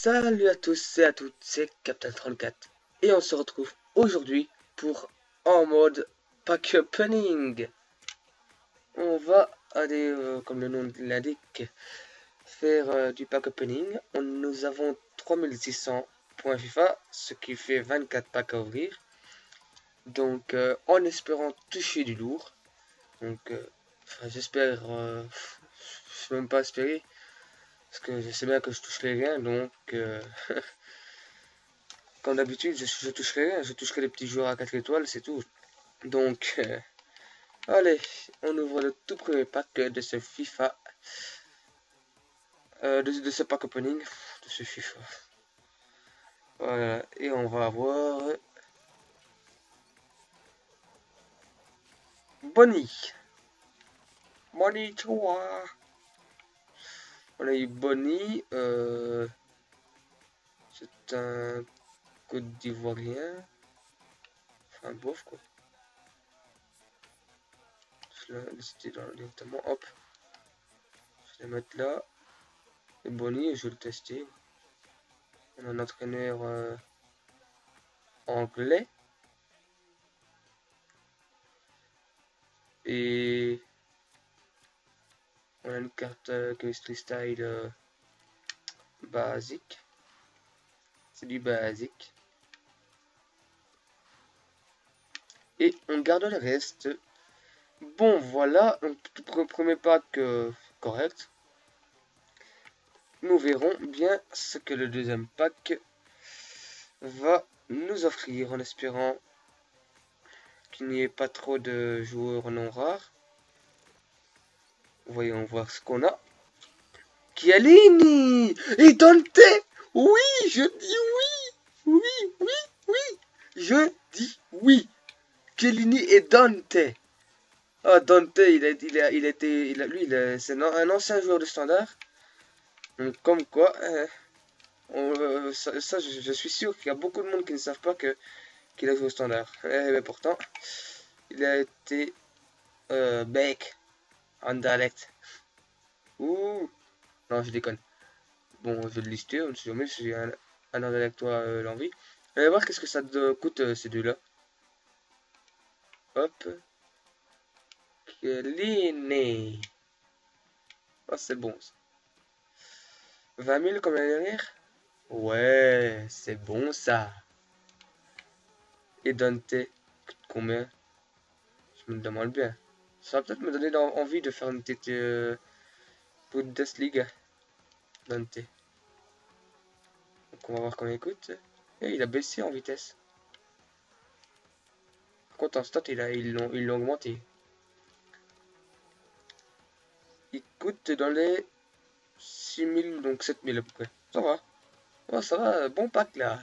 Salut à tous et à toutes, c'est Captain34 et on se retrouve aujourd'hui pour en mode pack opening. On va aller, comme le nom l'indique, faire du pack opening. Nous avons 3600 points FIFA, ce qui fait 24 packs à ouvrir. Donc en espérant toucher du lourd. Donc j'espère, je peux même pas espérer, parce que je sais bien que je toucherai rien, donc comme d'habitude, je toucherai rien, je toucherai les petits joueurs à 4 étoiles, c'est tout. Donc, allez, on ouvre le tout premier pack de ce FIFA, de ce pack opening, de ce FIFA. Voilà, et on va avoir Bonnie. Bonnie, toi. On a eu Bonnie, c'est un Côte d'Ivoirien, enfin bof quoi. Je l'ai listé directement, hop. Je vais le mettre là. Et Bonnie, je vais le tester. On a un entraîneur anglais. Et on a une carte Chemistry Style basique. C'est du basique. Et on garde le reste. Bon, voilà, un premier pack correct. Nous verrons bien ce que le deuxième pack va nous offrir, en espérant qu'il n'y ait pas trop de joueurs non rares. Voyons voir ce qu'on a. Chiellini et Dante. Oui, je dis oui. Oui, oui, oui. Je dis oui. Chiellini et Dante. Ah, Dante, c'est un ancien joueur de standard. Donc, comme quoi, ça, je suis sûr qu'il y a beaucoup de monde qui ne savent pas qu'il a joué au standard. Mais pourtant, il a été Beck, Anderlecht. Ouh, non, je déconne. Bon, je vais le lister, on ne sait jamais si un Anderlechtois l'envie. Allez voir qu'est-ce que ça coûte ces deux-là. Hop. Chiellini. Oh, c'est bon ça. 20 000 comme l'année dernière. Ouais, c'est bon ça. Et Dante, coûte combien? Je me demande bien. Ça va peut-être me donner envie de faire une petite Bundesliga. Dante. Donc on va voir combien il coûte. Et il a baissé en vitesse. Par contre en stat ils l'ont augmenté. Il coûte dans les 6 000, donc 7 000 à peu près. Ça va. Oh, ça va, bon pack là.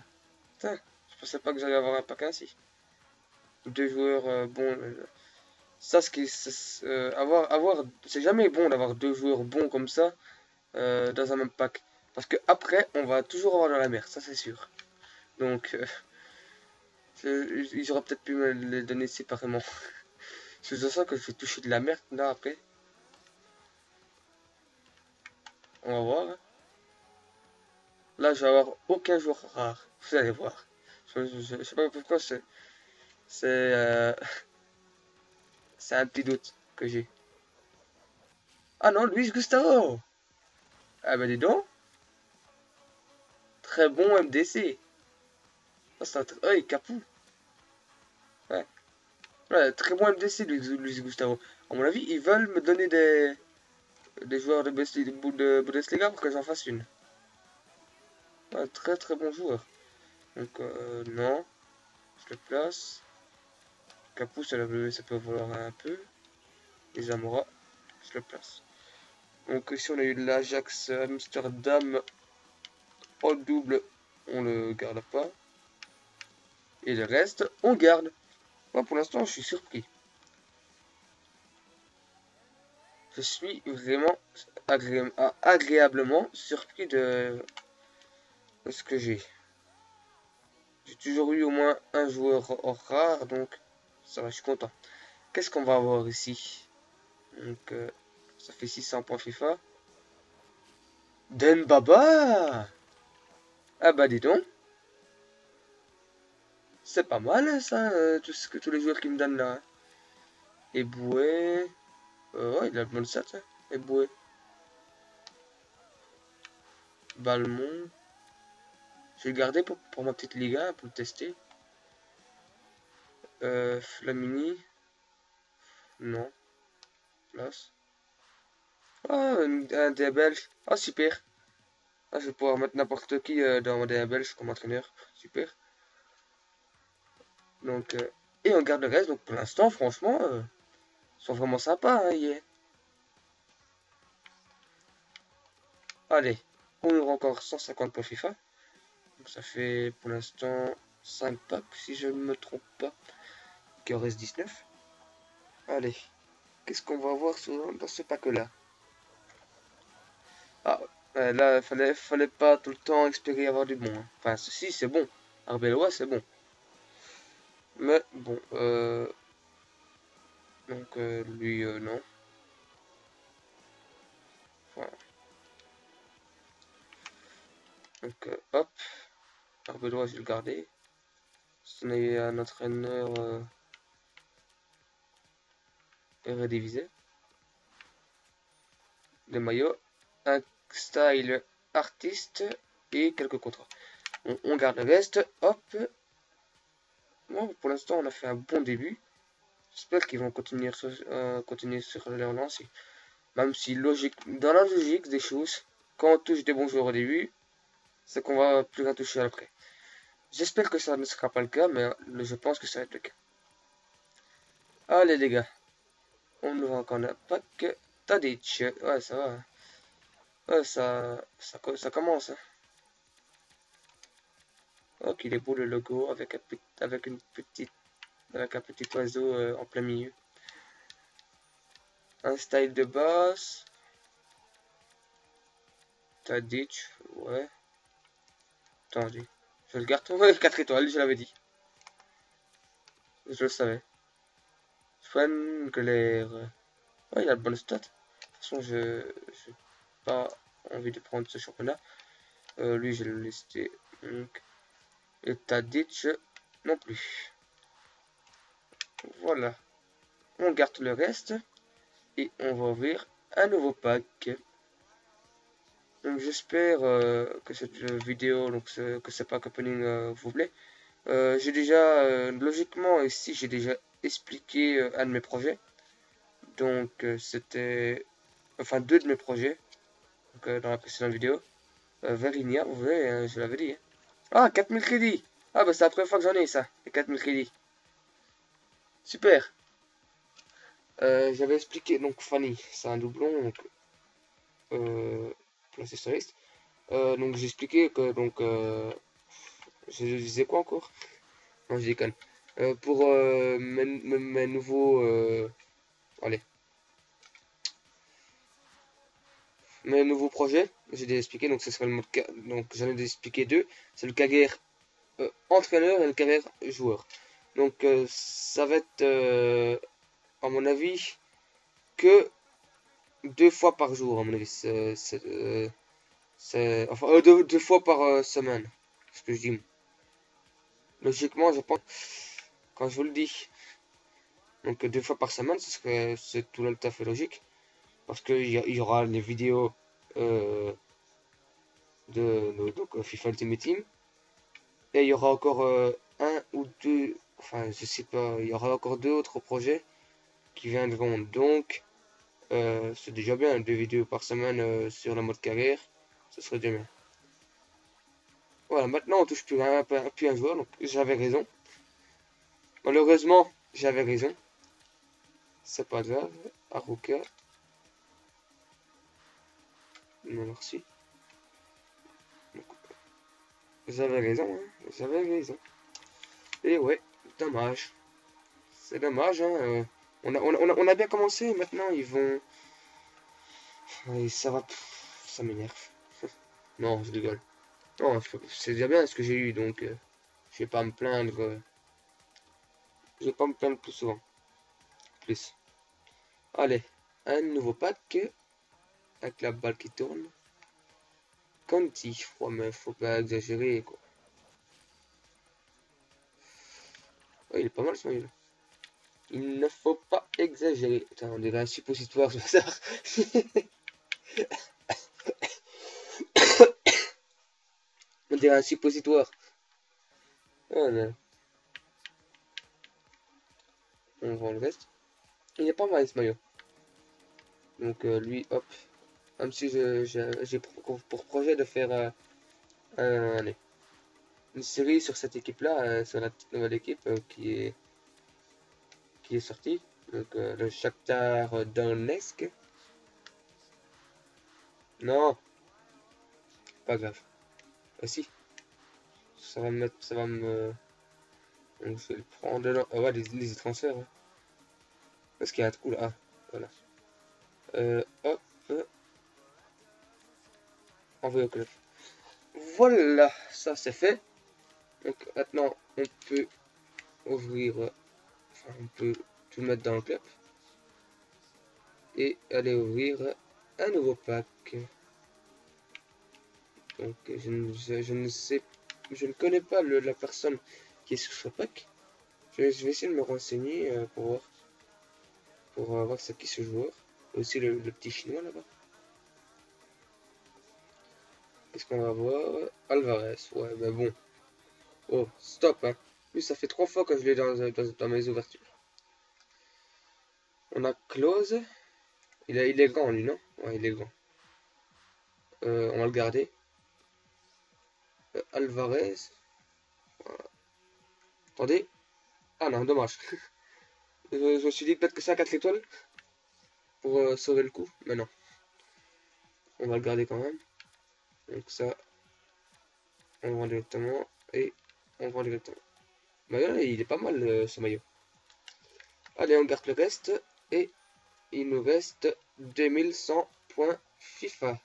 Putain, je pensais pas que j'allais avoir un pack ainsi. Deux joueurs bons. Ça, c'est jamais bon d'avoir deux joueurs bons comme ça dans un même pack. Parce que après, on va toujours avoir dans la merde, ça c'est sûr. Donc, ils auraient peut-être pu me les donner séparément. C'est pour ça que je vais toucher de la merde là après. On va voir. Hein. Là, je vais avoir aucun joueur rare. Vous allez voir. Je sais pas pourquoi c'est c'est un petit doute que j'ai. Ah non, Luis Gustavo. Ah bah dis donc. Très bon MDC. Oh, hey, Capou. Ouais. Ouais, très bon MDC, Luis Gustavo. À mon avis, ils veulent me donner des joueurs de Bundesliga pour que j'en fasse une. Ouais, très très bon joueur. Donc, non. Je le place. Capou, ça peut valoir un peu. Les Zamora, je le place. Donc ici on a eu l'Ajax Amsterdam en double, on le garde pas. Et le reste, on garde. Moi pour l'instant je suis surpris. Je suis vraiment agréablement surpris de ce que j'ai. J'ai toujours eu au moins un joueur rare, donc ça va, je suis content. Qu'est-ce qu'on va avoir ici? Donc ça fait 600 points FIFA. Dembaba! Ah bah dis donc. C'est pas mal hein, ça, tous les joueurs qui me donnent là. Eboué. Ouais, il a de bonnes stats. Hein. Eboué. Balmont. Je vais le garder pour ma petite Liga, pour le tester. Flamini. Non. Place. Ah, un des Belges. Ah, super. Ah, je vais pouvoir mettre n'importe qui dans mon DA belge comme entraîneur. Super. Donc, et on garde le reste. Donc, pour l'instant, franchement, ils sont vraiment sympas. Hein, yeah. Allez, on ouvre encore 150 pour FIFA. Donc, ça fait pour l'instant 5 packs, si je ne me trompe pas. Qui en reste 19. Allez, qu'est-ce qu'on va voir dans ce pack-là? Ah, là, fallait pas tout le temps espérer avoir du bon. Hein. Enfin, ceci, c'est bon. Arbeloa, c'est bon. Mais bon, donc lui, non. Voilà. Donc, hop. Arbeloa, je vais le garder. Si on est un entraîneur Eredivisie. Des maillots. Un style artiste et quelques contrats. On garde le reste. Hop. Bon, pour l'instant, on a fait un bon début. J'espère qu'ils vont continuer sur leur lancée. Même si logique, dans la logique des choses, quand on touche des bons joueurs au début, c'est qu'on va plus rien toucher après. J'espère que ça ne sera pas le cas, mais je pense que ça va être le cas. Allez les gars, on ouvre encore un pack. Tadic, ouais ça va. Ouais ça commence. Hein. Oh qu'il est beau le logo avec avec un petit oiseau en plein milieu. Un style de base. Tadic, ouais. Attendez. Je le garde. Ouais, 4 étoiles, je l'avais dit. Je le savais. Swengler. Ouais, il a de bonnes stats. De toute façon, je n'ai pas envie de prendre ce championnat. Lui, je vais le laisser. Donc, et Tadic non plus. Voilà. On garde le reste. Et on va ouvrir un nouveau pack. Donc, j'espère que cette vidéo, donc que ce pack opening vous plaît. J'ai déjà, logiquement, ici, j'ai déjà expliqué un de mes projets. Donc, c'était, enfin, deux de mes projets. Donc, dans la précédente vidéo. Verinia, vous voyez, je l'avais dit. Hein. Ah, 4000 crédits. Ah, bah, c'est la première fois que j'en ai, ça. Les 4000 crédits. Super. J'avais expliqué, donc, Fanny, c'est un doublon, donc, l'accessoriste. Donc, j'ai expliqué que, donc, je disais quoi encore? Non, je déconne. Pour mes nouveaux... allez. Mes nouveaux projets, j'ai déjà expliqué, donc ce sera le mode... Donc, j'en ai expliqué deux. C'est le carrière entraîneur et le carrière joueur. Donc, ça va être, à mon avis, que 2 fois par jour, à mon avis. Enfin, deux fois par semaine. C'est ce que je dis. Logiquement, je pense, quand je vous le dis, donc 2 fois par semaine, c'est tout à fait logique. Parce qu'il y aura les vidéos donc, FIFA Ultimate Team. Et il y aura encore un ou deux, enfin je sais pas, il y aura encore deux autres projets qui viendront. Donc c'est déjà bien, 2 vidéos par semaine sur la mode carrière, ce serait déjà bien. Voilà, maintenant on touche plus un joueur, donc j'avais raison. Malheureusement, j'avais raison. C'est pas grave. Aruka. Non merci. J'avais raison, hein. J'avais raison. Et ouais, dommage. C'est dommage, hein. On a bien commencé, maintenant ils vont... Et ça va... Ça m'énerve. Non, je rigole. Non, c'est déjà bien ce que j'ai eu, donc je vais pas me plaindre. Je vais pas me plaindre plus souvent. Plus. Allez, un nouveau pack avec la balle qui tourne. Conti. Ouais, mais faut pas exagérer, quoi. Ouais, il est pas mal ce maillot. Il ne faut pas exagérer. Putain, on dirait un suppositoire, je ça. On dirait un suppositoire. Oh, non. On vend le reste. Il est pas mal ce maillot. Donc lui, hop. Même si j'ai pour projet de faire allez, une série sur cette équipe-là, sur la petite nouvelle équipe qui est sortie. Donc le Shakhtar Donetsk. Non, pas grave. Ah si, ça va me mettre, ça va me... Donc je vais le prendre là. Ah ouais, les transferts. Hein. Parce qu'il y a un trou là. Ah, voilà. Hop, envoyer au club. Voilà, ça c'est fait. Donc maintenant, on peut ouvrir, enfin, on peut tout mettre dans le club. Et aller ouvrir un nouveau pack. Donc je ne sais, je ne connais pas la personne qui est sur ce pack. Je vais essayer de me renseigner pour voir c'est qui ce joueur. Et aussi le petit chinois là-bas. Qu'est-ce qu'on va voir? Alvarez, ouais, mais bon. Oh, stop, hein. Lui, ça fait 3 fois que je l'ai dans mes ouvertures. On a Klose. Il est grand, lui, non? Ouais, il est grand. On va le garder. Alvarez. Voilà. Attendez. Ah non, dommage. Je me suis dit peut-être que c'est un 4 étoiles pour sauver le coup, mais non. On va le garder quand même. Donc ça, on vend directement et on vend directement. Mais là, il est pas mal ce maillot. Allez, on garde le reste et il nous reste 2100 points FIFA.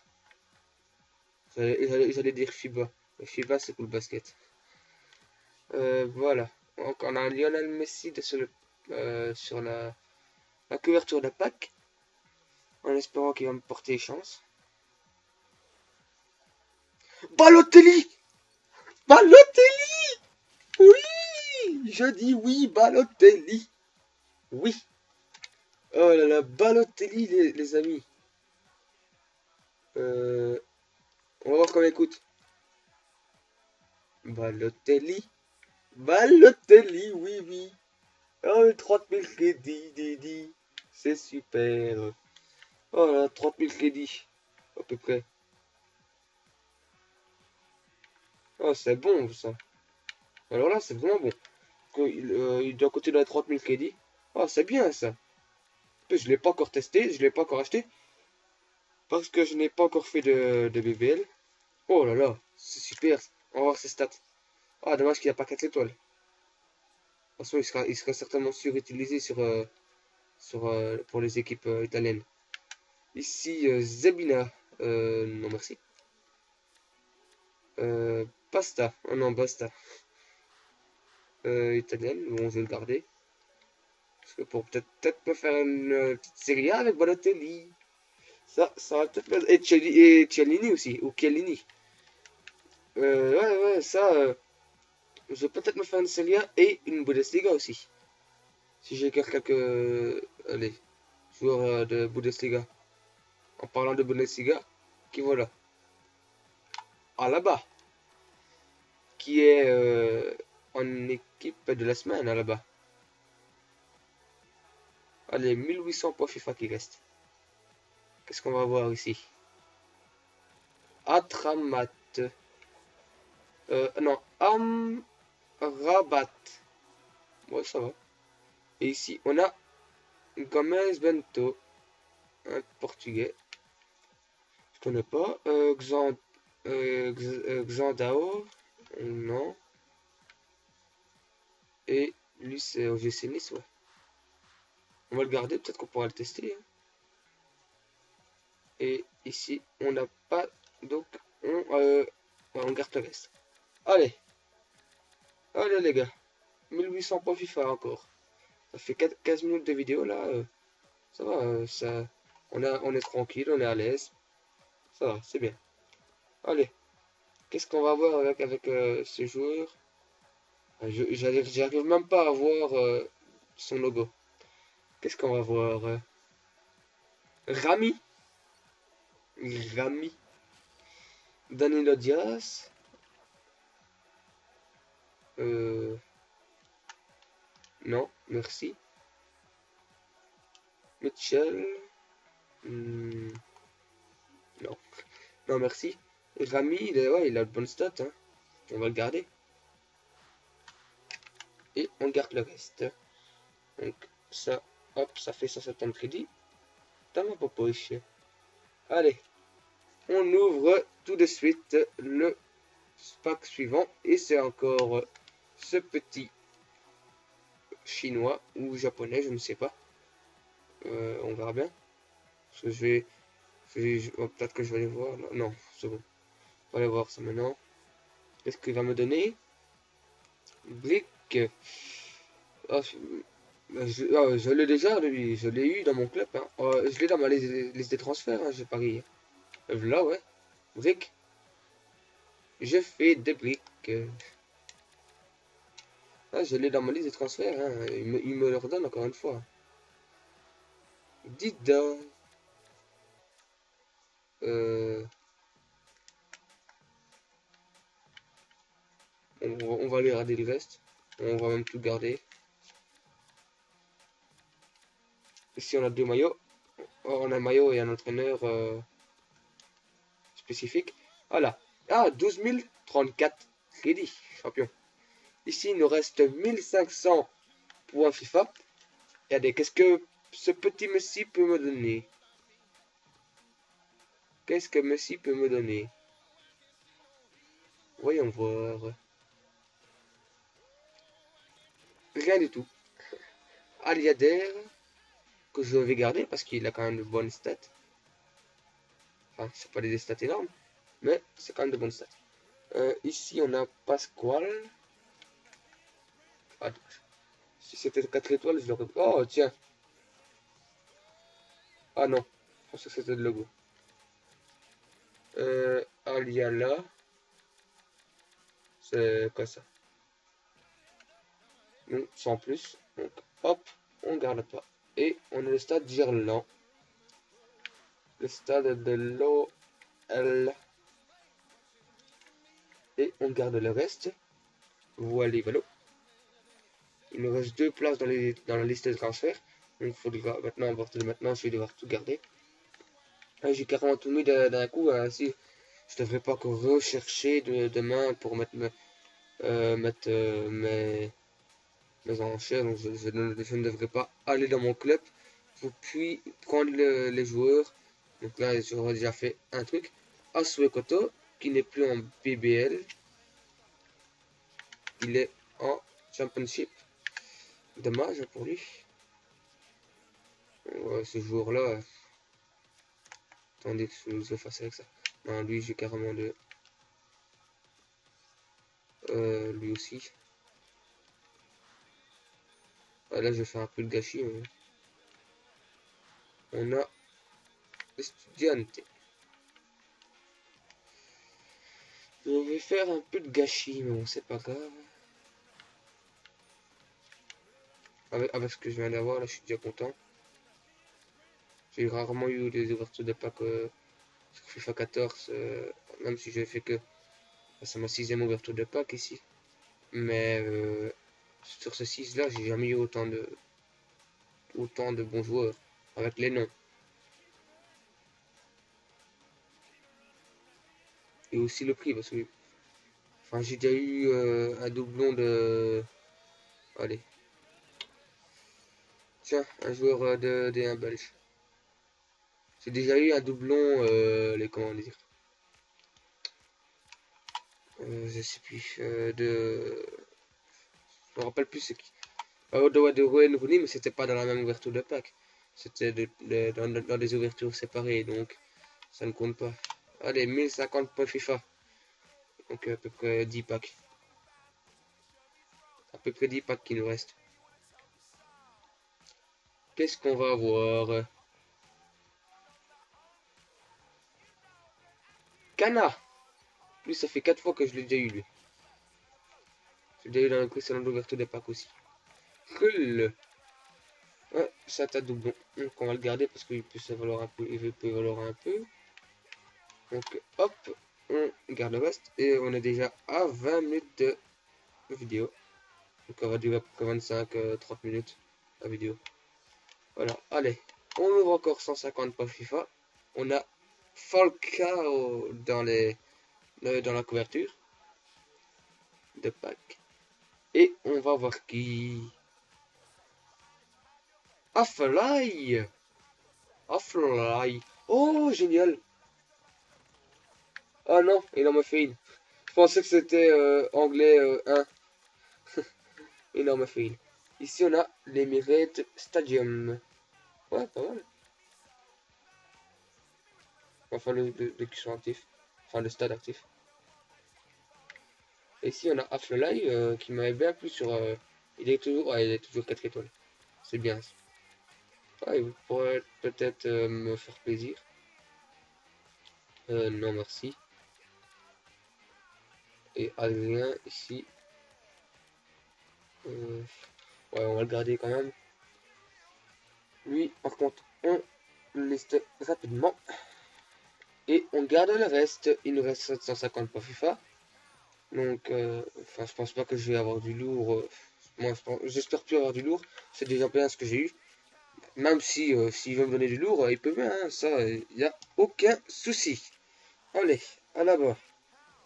J'allais dire FIBA. Mais FIBA, c'est pour le basket. Voilà. Donc on a Lionel Messi sur la couverture de pack. En espérant qu'il va me porter chance. Balotelli! Balotelli! Oui! Je dis oui, Balotelli! Oui! Oh là là, Balotelli, les amis. On va voir comment écoute. Balotelli. Balotelli, oui, oui. Oh, 30 000 crédits, c'est super. Oh là, 30 000 crédits, à peu près. Oh, c'est bon, ça. Alors là, c'est vraiment bon. Il doit coûter dans les 30 000 crédits. Oh, c'est bien, ça. Je l'ai pas encore testé, je l'ai pas encore acheté. Parce que je n'ai pas encore fait de BBL. Oh là là, c'est super. On va voir ses stats. Ah, dommage qu'il n'y a pas 4 étoiles. De toute façon, il sera certainement surutilisé pour les équipes italiennes. Ici, Zebina. Non, merci. Pasta. Oh non, basta. Italienne. Bon, je vais le garder. Parce que pour peut-être me faire une petite série A avec Balotelli. Ça va peut-être... Et Cialini aussi. Ou Chiellini. Ouais, ça... je vais peut-être me faire une série A et une Bundesliga aussi. Si j'ai quelques... allez, joueurs de Bundesliga. En parlant de Bundesliga, qui voilà. Ah là-bas. Qui est en équipe de la semaine là-bas. Allez, 1800 points FIFA qui restent. Qu'est-ce qu'on va voir ici? Atramat. Non, Amrabat. Ouais, ça va. Et ici, on a Gomez Bento. Un portugais. Je connais pas. Xandao. Non. Et lui, c'est OGC Nice, ouais. On va le garder, peut-être qu'on pourra le tester. Hein. Et ici, on n'a pas. Donc, on garde le reste. Allez. Allez, les gars. 1800 points FIFA encore. Ça fait 15 minutes de vidéo là. Ça va, on est tranquille, on est à l'aise. Ça va, c'est bien. Allez, qu'est-ce qu'on va voir avec ce joueur? J'arrive même pas à voir son logo. Qu'est-ce qu'on va voir? Rami? Rami? Danilo Diaz? Non, merci. Mitchell? Hmm, non. Non, merci. Rami, ouais, il a de bonnes stats, hein. On va le garder. Et on garde le reste. Donc, ça, hop, ça fait 170 crédits. Dans ma poche. Allez, on ouvre tout de suite le pack suivant. Et c'est encore ce petit chinois ou japonais, je ne sais pas. On verra bien. Parce que peut-être que je vais aller voir. Non, c'est bon. On va aller voir ça maintenant. Qu'est-ce qu'il va me donner? Brick. Ah, je l'ai déjà, lui. Je l'ai eu dans mon club. Hein. Je l'ai dans ma liste des transferts, hein, j'ai parié. Là, ouais. Brick. Je fais des briques. Ah, je l'ai dans ma liste des transferts. Hein. Il me le redonne encore une fois. Dida. On va aller regarder le reste. On va même tout garder. Ici, on a deux maillots. Oh, on a un maillot et un entraîneur spécifique. Voilà. Ah, 12 034 crédits, champion. Ici, il nous reste 1500 points FIFA. Regardez, qu'est-ce que ce petit Messi peut me donner? Qu'est-ce que Messi peut me donner? Voyons voir. Rien du tout. Aliader, que je vais garder parce qu'il a quand même de bonnes stats. Enfin, c'est pas des stats énormes, mais c'est quand même de bonnes stats. Ici, on a Pasquale. Ah, si c'était 4 étoiles, je l'aurais... Oh, tiens. Ah non, je pense que c'était le logo. Aliala. C'est quoi ça? Non, sans plus. Donc, hop, on garde pas. Et on a le stade Gerland. Le stade de l'OL. Et on garde le reste. Voilà, voilà. Il nous reste 2 places dans la liste de transferts. Donc, il faudra maintenant, à partir de maintenant, je vais devoir tout garder. J'ai carrément tout mis d'un coup. Si je devrais pas encore rechercher demain pour mettre, mes enchères. Donc, je ne devrais pas aller dans mon club. Puis prendre les joueurs. Donc là, j'aurais déjà fait un truc. Asue Koto, qui n'est plus en BBL. Il est en Championship. Dommage pour lui. Ouais, ce joueur-là. Attendez que je fasse avec ça. Non, lui, j'ai carrément de. Lui aussi. Ah, là, je fais un peu de gâchis. Mais... On a Estudiante. Je vais faire un peu de gâchis, mais bon, c'est pas grave. Avec ce que je viens d'avoir, là, je suis déjà content. J'ai rarement eu des ouvertures de pack sur FIFA 14, même si j'ai fait que... C'est ma 6ème ouverture de pack ici. Mais sur ce 6 là, j'ai jamais eu autant de bons joueurs avec les noms. Et aussi le prix, parce que enfin, j'ai déjà eu un doublon de... Allez. Tiens, un joueur de D1 belge. J'ai déjà eu un doublon, comment dire, je sais plus, je me rappelle plus c'est qui. De Wayne Rooney, mais c'était pas dans la même ouverture de pack. C'était dans des ouvertures séparées, donc ça ne compte pas. Allez, 1050 points FIFA. Donc à peu près 10 packs. À peu près 10 packs qui nous restent. Qu'est-ce qu'on va avoir? Cana. Lui, ça fait 4 fois que je l'ai déjà eu, lui. J'ai déjà eu dans le précédent d'ouverture des packs aussi. Cool. Ouais, ça t'a doublon. Donc on va le garder parce qu'il peut se valoir un peu. Il peut valoir un peu. Donc hop, on garde le reste. Et on est déjà à 20 minutes de vidéo. Donc on va durer à peu près 25-30 minutes la vidéo. Voilà, allez. On ouvre encore 150 pas FIFA. On a Falcao dans la couverture de pack. Et on va voir qui. Aflaï. Aflaï. Oh, génial. Ah non, il en m'a fait une. Je pensais que c'était anglais 1. Il en m'a fait une. Ici, on a l'Emirates Stadium. Ouais, pas mal. Enfin, le qui sont actifs. Enfin, le stade actif. Et ici, on a Aflaï qui m'avait bien plu sur... il est toujours... Ouais, il est toujours 4 étoiles. C'est bien. Ah, il pourrait peut-être me faire plaisir. Non, merci. Et Adrien, ici. Ouais, on va le garder quand même. Lui, par contre, on le liste rapidement. Et on garde le reste. Il nous reste 750 pour FIFA. Donc, enfin, je pense pas que je vais avoir du lourd. Moi, j'espère plus avoir du lourd. C'est déjà bien ce que j'ai eu. Même si s'il veut me donner du lourd, il peut bien. Hein, ça, il n'y a aucun souci. Allez, à la bas.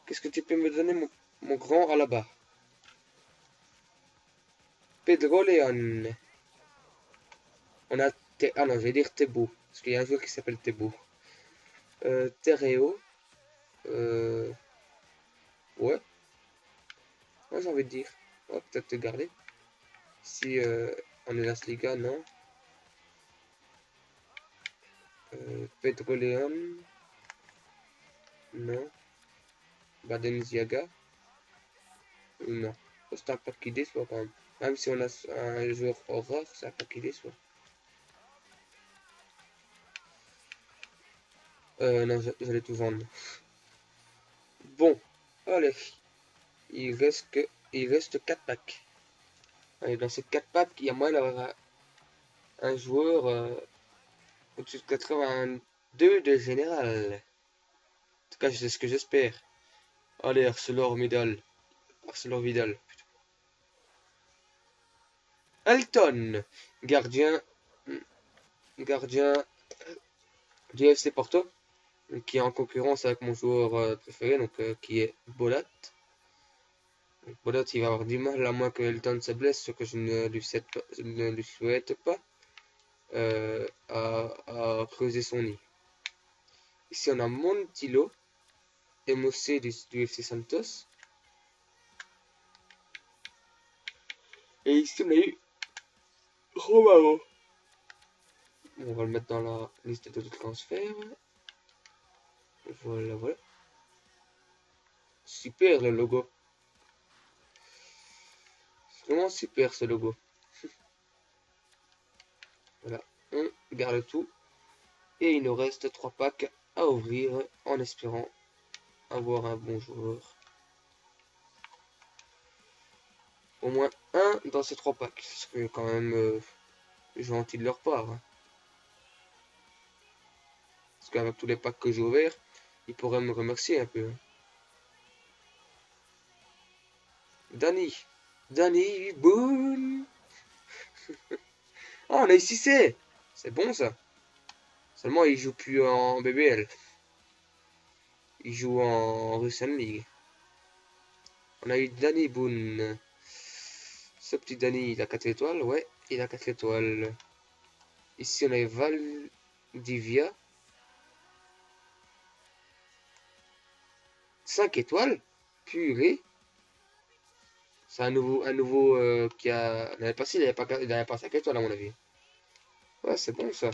Qu'est-ce que tu peux me donner, mon grand à la bas? Pedro Leon. On a... Ah non, je vais dire Tebo. Parce qu'il y a un joueur qui s'appelle Tebo. Terreo. Ouais. Ouais, j'ai envie de dire. On va peut-être te garder. Si en Elasliga, non. Pedro Leon. Non. Badenziaga. Non. Oh, c'est un pack qui déçoit quand même. Même si on a un joueur horreur, c'est un pack qui déçoit. Non, j'allais tout vendre. Bon. Allez. Il reste 4 packs. Allez, dans ces 4 packs, il y a moyen d'avoir un joueur au-dessus de 82 de général. En tout cas, c'est ce que j'espère. Allez, Arcelor Vidal. Arcelor Vidal. Elton, gardien, gardien du FC Porto, qui est en concurrence avec mon joueur préféré, donc qui est Bolat. Bolat, il va avoir du mal à moins que Elton se blesse, ce que je ne lui souhaite pas, à creuser son nid. Ici, on a Montilo, MOC du FC Santos. Et ici, on a eu Romao. On va le mettre dans la liste de transferts. Voilà, voilà. Super le logo. C'est vraiment super ce logo. Voilà, on garde tout. Et il nous reste 3 packs à ouvrir en espérant avoir un bon joueur. Au moins un dans ces 3 packs. Ce serait quand même gentil de leur part. Hein. Parce qu'avec tous les packs que j'ai ouverts, ils pourraient me remercier un peu. Danny. Danny Boone. Ah, on a ici c'est bon ça. Seulement il joue plus en BBL. Il joue en Russian League. On a eu Danny Boone. Ce petit Danny, il a 4 étoiles. Ouais, il a 4 étoiles. Ici, on a Valdivia. 5 étoiles. Purée. C'est un nouveau qui a... L'année passée, il n'avait pas 5 étoiles à mon avis. Ouais, c'est bon ça.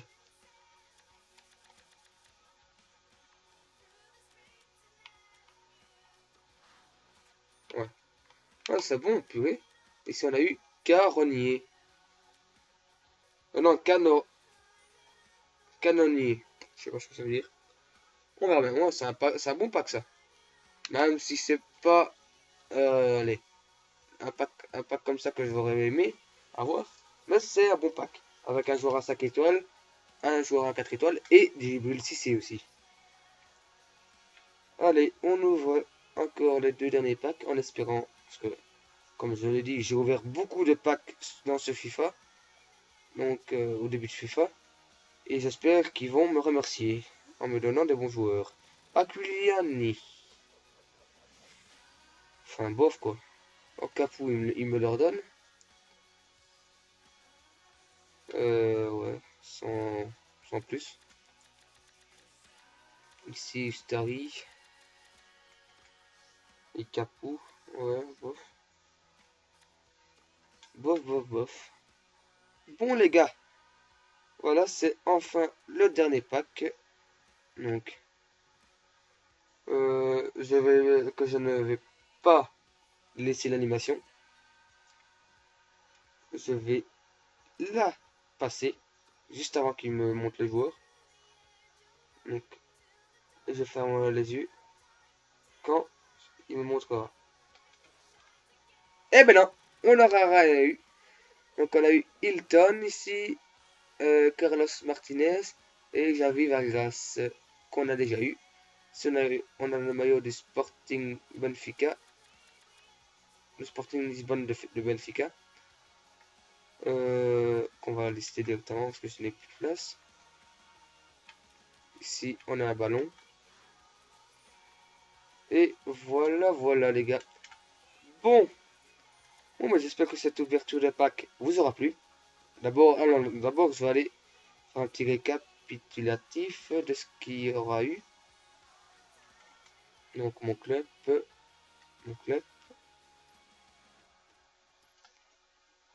Ouais. Ouais, c'est bon, purée. Ici, on a eu Caronnier. Non, Canonnier. Je sais pas ce que ça veut dire. On verra bien. Ouais, c'est un bon pack ça. Même si c'est pas allez, un pack comme ça que j'aurais aimé avoir. Mais c'est un bon pack. Avec un joueur à 5 étoiles, un joueur à 4 étoiles et des bulles 6C aussi. Allez, on ouvre encore les deux derniers packs en espérant, parce que comme je l'ai dit, j'ai ouvert beaucoup de packs dans ce FIFA, donc au début de FIFA, et j'espère qu'ils vont me remercier en me donnant des bons joueurs. Aquiliani, enfin bof quoi. Au Capou, il me leur donne. Ouais, sans plus. Ici, Starry. Et Capou, ouais, bof. Bof, bof, bof. Bon les gars, voilà, c'est enfin le dernier pack. Donc, je ne vais pas laisser l'animation. Je vais la passer juste avant qu'il me montre les joueurs. Donc, je ferme les yeux quand il me montrera. Eh ben non, on n'aura rien eu. Donc on a eu Hilton ici, Carlos Martinez et Javi Vargas qu'on a déjà eu. Si on a le maillot du Sporting Benfica. Le Sporting Lisbonne de Benfica. Qu'on va lister directement parce que ce n'est plus de place. Ici, on a un ballon. Et voilà, voilà les gars. Bon, mais j'espère que cette ouverture de pack vous aura plu. D'abord, je vais aller faire un petit récapitulatif de ce qu'il y aura eu. Donc mon club.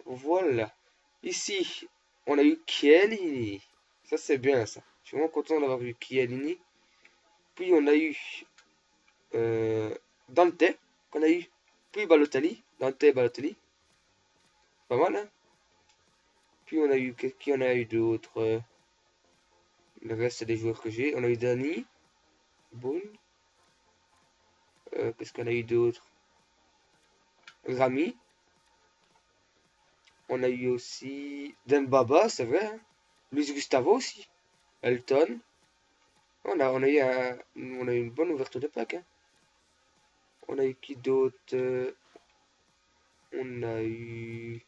Voilà. Ici, on a eu Chiellini. Ça, c'est bien, ça. Je suis vraiment content d'avoir eu Chiellini. Puis, on a eu Dante, qu'on a eu. Puis, Balotelli. Dante et Balotelli. Pas mal, hein. Puis, on a eu... Qui on a eu d'autres le reste, c'est des joueurs que j'ai. On a eu Dani. Boum. Qu'est-ce qu'on a eu d'autre? Rami. On a eu aussi Dembaba, c'est vrai. Hein. Luis Gustavo aussi. Elton. On a eu une bonne ouverture de pack. Hein. On a eu qui d'autre? On a eu...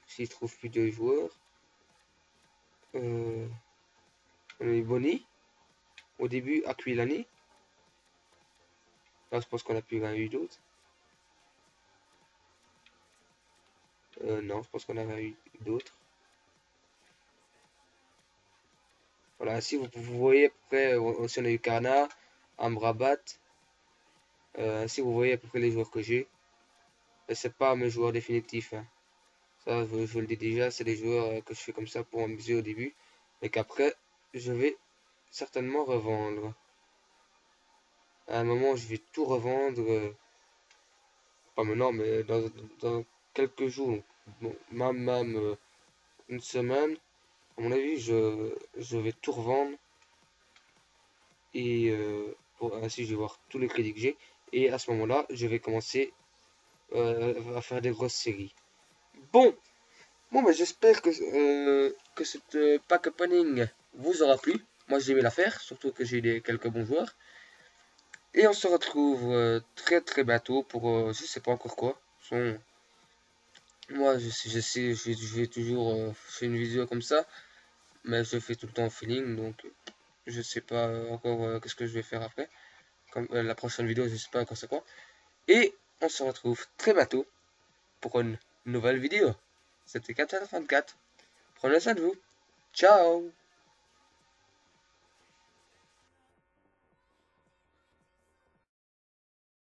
Si je trouve plus de joueurs. On a eu Boni. Au début, Aquilani. Là, je pense qu'on a plus rien eu d'autre. Non, je pense qu'on a rien eu d'autre. Voilà, si vous voyez à peu près, aussi on a eu Kana, Amrabat. Si vous voyez à peu près les joueurs que j'ai. C'est pas mes joueurs définitifs. Hein. Ça, je le dis déjà, c'est des joueurs que je fais comme ça pour m'amuser au début. Et qu'après, je vais certainement revendre. À un moment, je vais tout revendre. Pas maintenant, mais dans quelques jours. Bon, même une semaine. À mon avis, je vais tout revendre. Et ainsi, je vais voir tous les crédits que j'ai. Et à ce moment-là, je vais commencer à faire des grosses séries. Bon, mais j'espère que cette pack opening vous aura plu. Moi, j'ai aimé la faire, surtout que j'ai quelques bons joueurs. Et on se retrouve très très bientôt pour je sais pas encore quoi. Moi, je vais toujours faire une vidéo comme ça, mais je fais tout le temps au feeling, donc je sais pas encore qu'est-ce que je vais faire après. Comme la prochaine vidéo, je sais pas encore c'est quoi. Et on se retrouve très bientôt pour une nouvelle vidéo. C'était 424. Prenez soin de vous. Ciao!